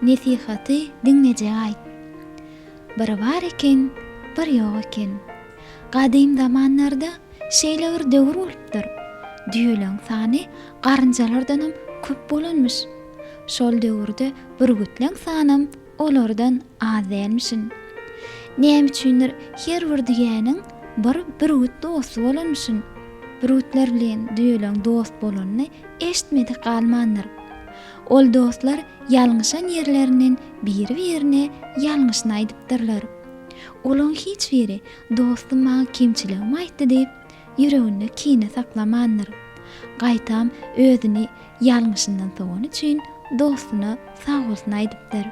nesihaty diňlejek aýt. Bir bar eken, bir ýok eken. Gadym zamanlarda şeýle bir döwür bolupdyr. Düýleň sany garynjalardanam köp bolanmyş. Şol döwürde bürgütleň sanam olardan az gelmişin. Näme üçindir her bir diýäniň bir bürgüt dosty bolanmyşyn. Bürgütler bilen düýleň dost bolanyny eşitmedi galmandyr. Ol dostlar ýalňyşan ýerlerinden biri-birine ýalňyşyny aýdypdyrlar. Olaň hiç biri dostum maňa kimçiligimi aýtdy diýip ýüreginde kine saklamandyr. Gaýtam özüni ýalňyşyndan soňan üçin dostuny sag bolsun aýdypdyr.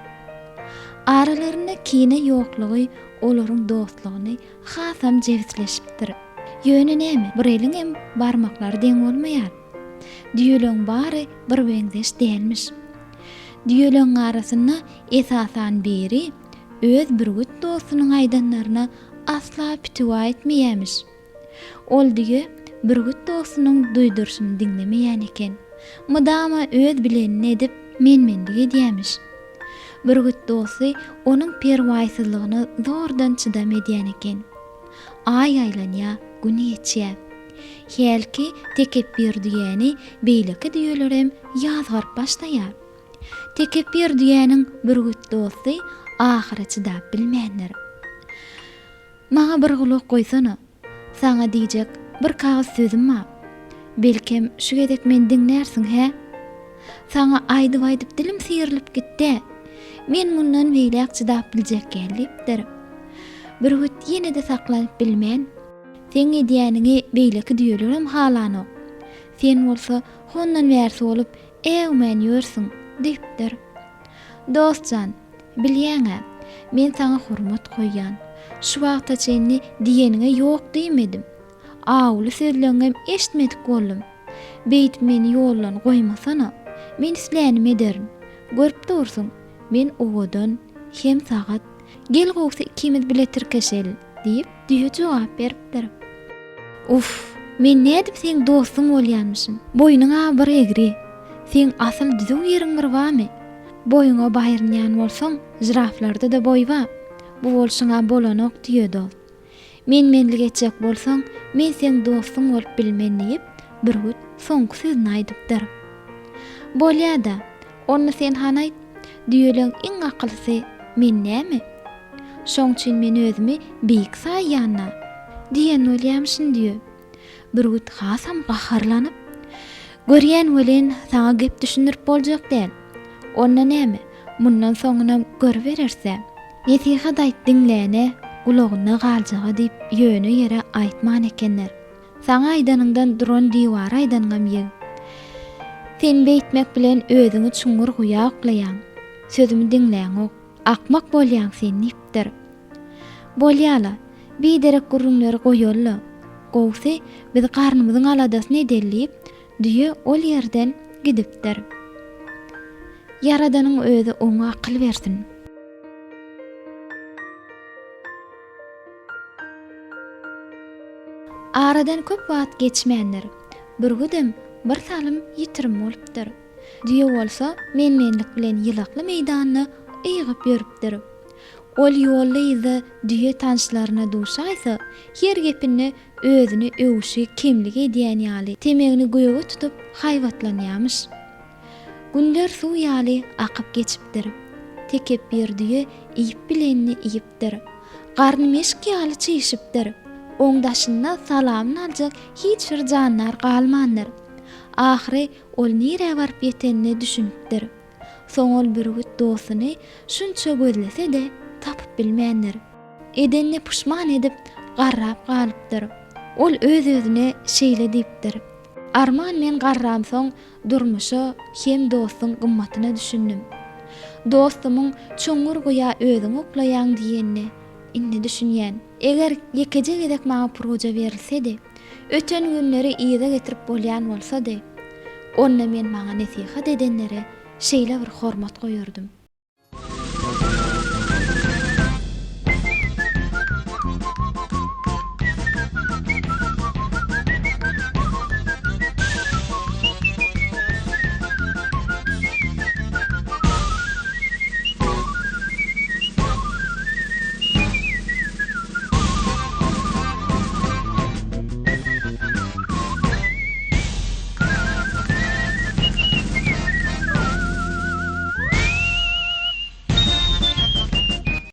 Aralarynda kine ýoklugy olaryň dostlugyny hasam jewsleşipdir. Ýöne näme? Bir eliň hem barmaklary deň bolmaýar. Düýleň bary bir benzeş dälmiş. Düýleň arasynda esasan biri öz bürgüt dostunyň aýdanlaryna asla pitip aýtmaýarmyş. Ol diýe bürgüt dostunyň duýdurşyny diňlemeýän eken. Mydama öz bilenini edip menmenlik edýärmiş. Bürgüt dosty onuň perwaýsyzlygyny zordan çydam edýän eken. Ay aýlanýa, gün geçýär. Helki tekebbir diýeni beýleki diýelerem ýazgyryp başlaýar. Tekebbir diýeniň bürgüt dosty ahyry çydap bilmändir. Maňa bir gulak goýsana. Saňa diýjek bir kagaz sözüm bar. Belkem şu gedek men diňlersiň he? Saňa aýdyp dilim siýrilip gitdi. Men mundan beýlek çydap biljek gelipdir. Bürgüt ýene-de saklanyp bilmän. Sen edýäniňi beýleki diýelerem halanok. Sen bolsa hondan bärsi bolup äwmän ýörsiň diýipdir. Dostjan, bilýäňä, men saňa hormat goýýan. Şu wagta çenni diýeniňe ýok diýmedim. Awly sözleňem eşitmedik boldum. Beýt meni ýollan goýmasana. Men islänim ederim. Görüp dursun. Men owadan hem sagat gel gowsa ikimiz biletir keşel diýip diýe jogap beripdir. Uf, men nädip sen dostum bolýanmyşyn? Boýuňa bir egri. Sen asıl düzüň ýeriň bir bamy? Boýuňa baýrynýan bolsaň, jiraflarda da boý bar. Bu bolşyňa bolanok diýedi. Menmenlik etjek bolsaň, men sen dostum bolup bilmen diýip bürgüt soňky sözüni aýdypdyr. Bolýa-da, onu sen hana aýt. Diýeleň iň akylsy men näme? Şoň üçin men özümi beýik saýýanna diýen bolýamşyn diýip. Bürgüt hasam gaharlanyp, görýän welin saňa gep düşündirip boljak däl. Onda näme? Mundan soňuna görbererse, nesihat aýt diňläne, gulagyna galjaga diýip ýöne ýere aýtman ekenler. Saňa aýdanyňdan duran diýwar aýdanyňam ýeg. Sen beýtmek bilen özüňi çuňur guýaklaýan. Sözümü dinläňok, akmak bolýan sen nipdir. Bolýala, biderek gurrunlary goýalla. Gowsy biz garnymyzyň aladasyny edellip, diýe ol ýerden gidipdir. Yaradanyň özü oňa akyl bersin. Aradan köp wagt geçmändir. Bürgüdem bir salym ýitirim bolupdyr. Diýe bolsa menmenlik bilen ýylakly meýdanyny eýgyp ýörüpdir. Ol ýolly izi diýe tanşlaryna duşaýsa, her gepini özüni öwüşi kimlik edýän ýaly temegini göýe tutup haýwatlanýarmyş. Günler suw ýaly akyp geçipdir. Tekebbir diýe iýip bilenini iýipdir. Garny meşk ýaly çyşypdir. Oňdaşynda salamyn aljak hiç bir janlar galmandyr. Ahry ol nire barp ýetenini düşünipdir. Soň ol bürgüt dostuny şunça gözlese de tapyp bilmändir. Edenini puşman edip garrap galypdyr. Ol öz-özüne şeýle diýipdir. Arman men garram soň durmuşa hem dostuň gymmatyna düşündim. Dostumyň çoňur goýa özüň oklaýan diýenini indi düşünýän. Eger ýekeje gedek maňa proje berilse-de, öten günleri ýyda getirip bolýan bolsa-da, onda men maňa nesihat edenlere şeýle bir hormat goýardym.